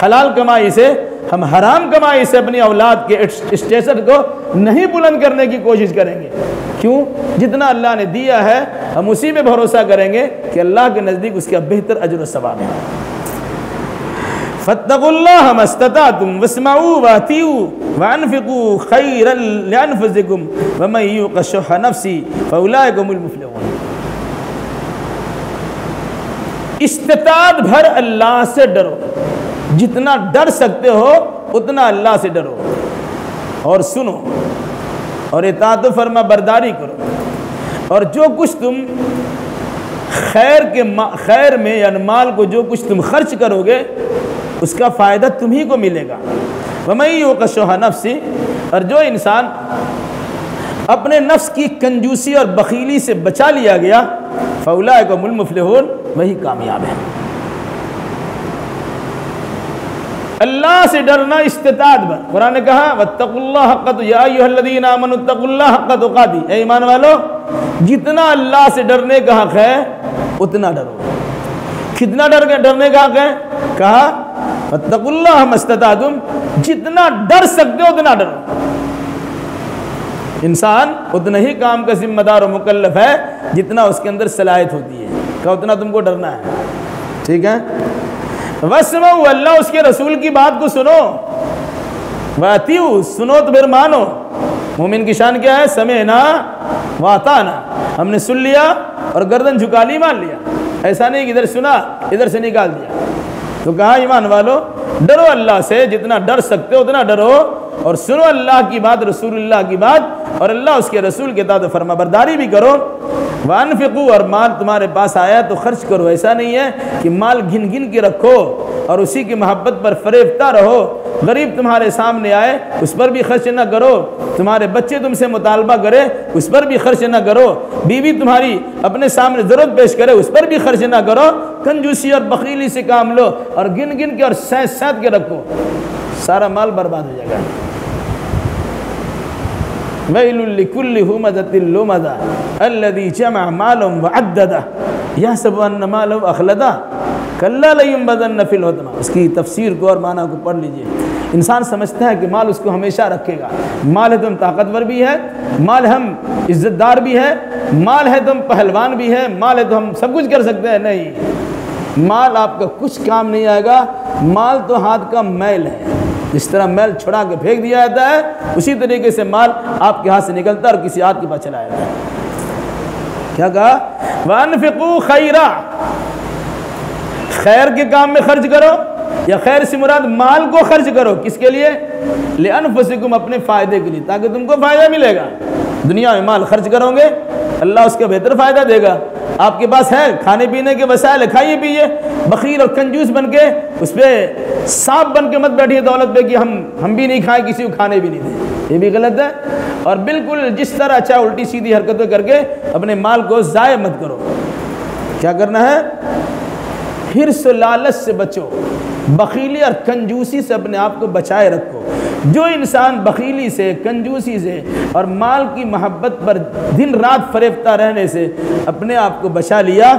حلال کمائی سے، ہم حرام کمائی سے اپنی اولاد کے اسٹیٹس کو نہیں بلند کرنے کی کوشش کریں گے۔ کیوں؟ جتنا اللہ نے دیا ہے ہم اسی میں بھروسہ کریں گے کہ اللہ کے نزدیک اس کا بہتر اجر و ثواب ہے۔ فاتقوا اللہ ما استطعتم واسمعوا واطیعوا وانفقوا خیرا لانفسکم ومن یوق شح نفسہ فاولئک هم المفلحون۔ استطاعت بھر اللہ سے ڈرو، جتنا ڈر سکتے ہو اتنا اللہ سے ڈرو، اور سنو اور اطاعت و فرما برداری کرو، اور جو کچھ تم خیر میں یعنی مال کو جو کچھ تم خرچ کرو گے اس کا فائدہ تمہیں کو ملے گا۔ وَمَن یُوقَ شُحَّ نَفْسِهِ، اور جو انسان اپنے نفس کی کنجوسی اور بخیلی سے بچا لیا گیا، فَأُولَٰئِکَ هُمُ الْمُفْلِحُونَ، وہی کامیاب ہے۔ اللہ سے ڈرنا استطاعت بھر، قرآن نے کہا وَاتَّقُوا اللَّهَ حَقَّ تُقَاتِهِ يَا أَيُّهَا الَّذِينَ آمَنُوا اتَّقُوا اللَّهَ حَقَّ تُقَاتِهِ، اے ایمان والو جتنا اللہ سے ڈرنے کا حق ہے اتنا ڈرو۔ کتنا ڈرنے کا حق ہے؟ کہا وَاتَّقُوا اللَّهَ مَا اسْتَطَعْتُمْ، جتنا ڈر سکتے ہو اتنا ڈرو۔ انسان اتنا ہی کام کا ذمہ دار و مکلف ہے جتنا اس کے اندر صلاحیت ہوتی ہے، کہ اتنا تم کو ڈرنا ہے، ٹھیک ہے؟ وَاسْمَعُوا، اللہ اس کے رسول کی بات کو سنو، وَأَطِیعُوا، سنو تو پھر مانو۔ مومن کی شان کیا ہے؟ سمعنا وَأَطَعْنَا، ہم نے سن لیا اور گردن جھکا لی، مان لیا، ایسا نہیں کہ ادھر سنا ادھر سے نکال دیا۔ تو کہا ایمان والو ڈرو اللہ سے، جتنا ڈر سکتے ہو اتنا ڈرو، اور سنو اللہ کی بات، رسول اللہ کی بات، اور اللہ اس کے رسول کے اطاعت و فرما برداری بھی کرو۔ وانفقوا، اور مال تمہارے پاس آیا تو خرچ کرو، ایسا نہیں ہے کہ مال گن گن کے رکھو اور اسی کی محبت پر فریفتہ رہو۔ غریب تمہارے سامنے آئے اس پر بھی خرچ نہ کرو، تمہارے بچے تم سے مطالبہ کرے اس پر بھی خرچ نہ کرو، بیوی تمہاری اپنے سامنے ضرورت پیش کرے اس پر بھی خرچ نہ کرو، کنجوسی اور بخیلی سے کام لو اور گن گن کے اور سینت کے رکھو، سارا مال برباد ہو جائے گا۔ وَيْلٌ لِكُلِّ هُمَزَةٍ لُمَزَةٍ الَّذِي جَمَعَ مَالًا وَعَدَّدَهُ يَحْسَبُ أَنَّ مَالَهُ أَخْلَدَهُ كَلَّا لَيُنبَذَنَّ فِي الْحُطَمَةِ۔ اس کی تفسیر کو اور معنی کو پڑھ لیجئے۔ انسان سمجھتا ہے کہ مال اس کو ہمیشہ رکھے گا، مال ہے تو ہم طاقتور بھی ہے، مال ہم عزت دار بھی ہے، مال ہے تو ہم پہلوان بھی ہے، مال ہے تو ہم سب کچھ کر سکتے ہیں۔ نہیں، مال آپ کا کچھ کام نہیں آئے گا، مال تو ہاتھ کا میل ہے، جس طرح میل چھڑا کے پھینک دیا جاتا ہے اسی طریقے سے مال آپ کے ہاتھ سے نکلتا ہے اور کسی ہاتھ کے پاس چلا جاتا ہے۔ کیا کہا؟ وَأَنفِقُوا خَيْرًا، خیر کے کام میں خرچ کرو، یا خیر سے مراد مال کو خرچ کرو، کس کے لیے؟ لِأَنفُسِكُمْ، اپنے فائدے کے لیے، تاکہ تم کو فائدہ ملے گا۔ دنیا میں مال خرچ کرو گے اللہ اس کا بہتر فائدہ دے گا۔ آپ کے پاس ہے کھانے پینے کے وسائل، کھائیے پیئے، بخیل اور کنجوس بن کے اس پہ سانپ بن کے مت بیٹھیے دولت پہ کہ ہم بھی نہیں کھائیں کسی کو کھانے بھی نہیں دیں، یہ بھی غلط ہے۔ اور بالکل جس طرح چاہے الٹی سیدھی حرکتیں کر کے اپنے مال کو ضائع مت کرو۔ کیا کرنا ہے؟ حرص و لالچ سے بچو، بخیلی اور کنجوسی سے اپنے آپ کو بچائے رکھو۔ جو انسان بخیلی سے، کنجوسی سے اور مال کی محبت پر دن رات فریفتہ رہنے سے اپنے آپ کو بچا لیا،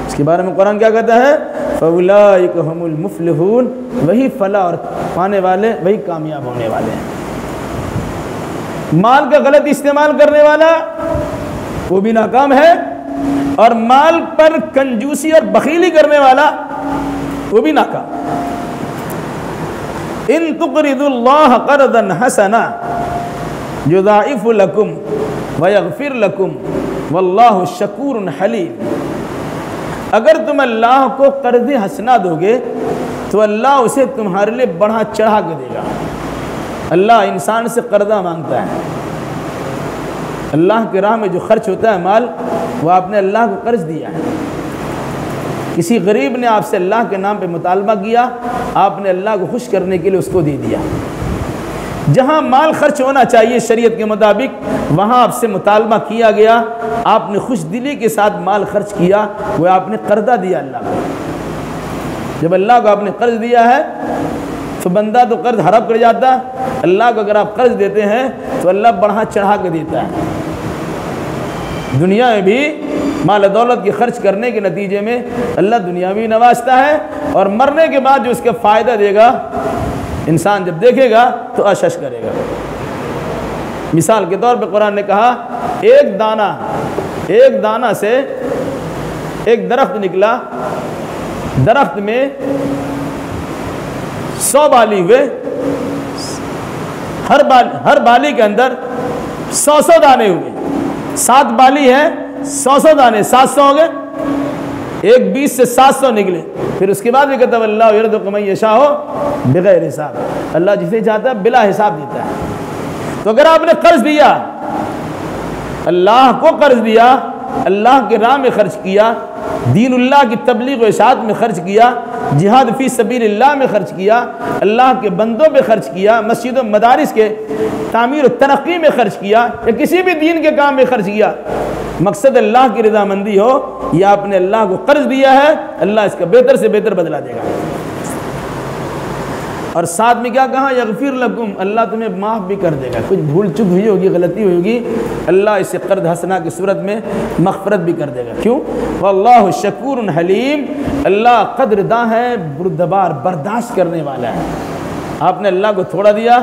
اس کے بارے میں قرآن کیا کہتا ہے؟ فَأُولَٰئِکَ هُمُ الْمُفْلِحُونَ، وہی فلاح اور پانے والے، وہی کامیاب ہونے والے ہیں۔ مال کا غلط استعمال کرنے والا وہ بھی ناکام ہے، اور مال پر کنجوسی اور بخیلی کرنے والا وہ بھی ناکام۔ ان تقرضوا اللہ قرضا حسنا یضاعف لکم ویغفر لکم واللہ شکور حلیم۔ اگر تم اللہ کو قرض حسنہ دو گے تو اللہ اسے تمہارے لیے بڑھا چڑھا کے دے گا۔ اللہ انسان سے قرضہ مانگتا ہے، اللہ کی راہ میں جو خرچ ہوتا ہے مال، وہ آپ نے اللہ کو قرض دیا ہے۔ کسی غریب نے آپ سے اللہ کے نام پہ مطالبہ کیا، آپ نے اللہ کو خوش کرنے کے لیے اس کو دے دیا۔ جہاں مال خرچ ہونا چاہیے شریعت کے مطابق، وہاں آپ سے مطالبہ کیا گیا، آپ نے خوش دلی کے ساتھ مال خرچ کیا، وہ آپ نے قرضہ دیا اللہ کو۔ جب اللہ کو آپ نے قرض دیا ہے تو بندہ تو قرض ہڑپ کر جاتا ہے، اللہ کو اگر آپ قرض دیتے ہیں تو اللہ بڑھا چڑھا کے دیتا ہے۔ دنیا میں بھی مال دولت کی خرچ کرنے کے نتیجے میں اللہ دنیا بھی نوازتا ہے، اور مرنے کے بعد جو اس کا فائدہ دے گا انسان جب دیکھے گا تو اشش کرے گا۔ مثال کے طور پہ قرآن نے کہا ایک دانہ سے ایک درخت نکلا، درخت میں 100 بالی ہوئے، ہر بالی کے اندر 100 دانے ہوئے، 7 بالی ہے 100 دانے، 700 ہو گئے، ایک 20 سے 700 نکلے۔ پھر اس کے بعد بھی کہتا ہے اللہ یرزق من یشاء بغیر حساب، اللہ جسے چاہتا ہے بلا حساب دیتا ہے۔ تو اگر آپ نے قرض دیا، اللہ کو قرض دیا، اللہ کے راہ میں خرچ کیا، دین اللہ کی تبلیغ و اشاعت میں خرچ کیا، جہاد فی سبیل اللہ میں خرچ کیا، اللہ کے بندوں پہ خرچ کیا، مسجد و مدارس کے تعمیر و ترقی میں خرچ کیا، یا کسی بھی دین کے کام میں خرچ کیا، مقصد اللہ کی رضامندی ہو، یا آپ نے اللہ کو قرض دیا ہے، اللہ اس کا بہتر سے بہتر بدلہ دے گا۔ اور ساتھ میں کیا کہا؟ یغفر لکم، اللہ تمہیں معاف بھی کر دے گا۔ کچھ بھول چک ہوئی ہوگی، غلطی ہوئی ہوگی، اللہ اسے قرض حسنہ کی صورت میں مغفرت بھی کر دے گا۔ کیوں؟ واللہ شکور حلیم، اللہ قدرداں ہے، بردبار، برداشت کرنے والا ہے۔ آپ نے اللہ کو تھوڑا دیا،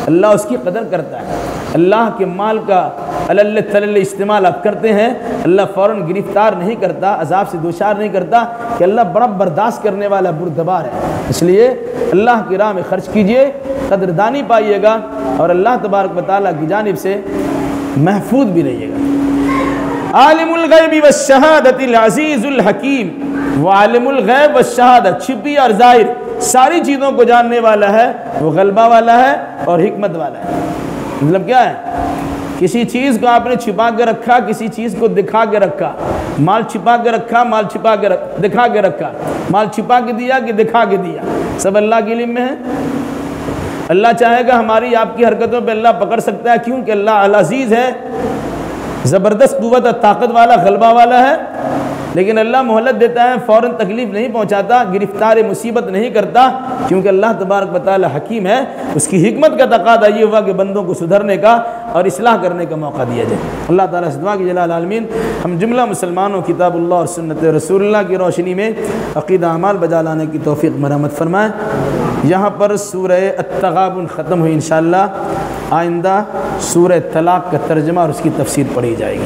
اللہ اس کی قدر کرتا ہے۔ اللہ کے مال کا اللہ تلل استعمال آپ کرتے ہیں، اللہ فوراً گرفتار نہیں کرتا، عذاب سے دوچار نہیں کرتا، کہ اللہ بڑا برداشت کرنے والا بردبار ہے۔ اس لیے اللہ کی راہ میں خرچ کیجئے، قدردانی پائیے گا، اور اللہ تبارک و تعالیٰ کی جانب سے محفوظ بھی رہیے گا۔ عالم الغیب والشہادۃ العزیز الحکیم، وہ عالم الغیب والشہادۃ، چھپی اور ظاہر ساری چیزوں کو جاننے والا ہے، وہ غلبہ والا ہے اور حکمت والا ہے۔ مطلب کیا ہے؟ کسی چیز کو آپ نے چھپا کے رکھا، کسی چیز کو دکھا کے رکھا، مال چھپا کے رکھا، مال چھپا کے دکھا کے رکھا، مال چھپا کے دیا کہ دکھا کے دیا، سب اللہ کے علم میں ہے۔ اللہ چاہے گا ہماری آپ کی حرکتوں پہ اللہ پکڑ سکتا ہے، کیونکہ اللہ العزیز ہے، زبردست قوت اور طاقت والا، غلبہ والا ہے، لیکن اللہ مہلت دیتا ہے، فوراً تکلیف نہیں پہنچاتا، گرفتار مصیبت نہیں کرتا، کیونکہ اللہ تبارک و تعالی حکیم ہے۔ اس کی حکمت کا تقاضا یہ ہوا کہ بندوں کو سدھرنے کا اور اصلاح کرنے کا موقع دیا جائے۔ اللہ تعالیٰ سے دعا کہ جلال العالمین ہم جملہ مسلمانوں کتاب اللہ اور سنت رسول اللہ کی روشنی میں عقیدہ اعمال بجا لانے کی توفیق مرحمت فرمائے۔ یہاں پر سورہ التغابن ختم ہوئی، انشاءاللہ آئندہ سورہ طلاق کا ترجمہ اور اس کی تفسیر پڑھی جائے گی۔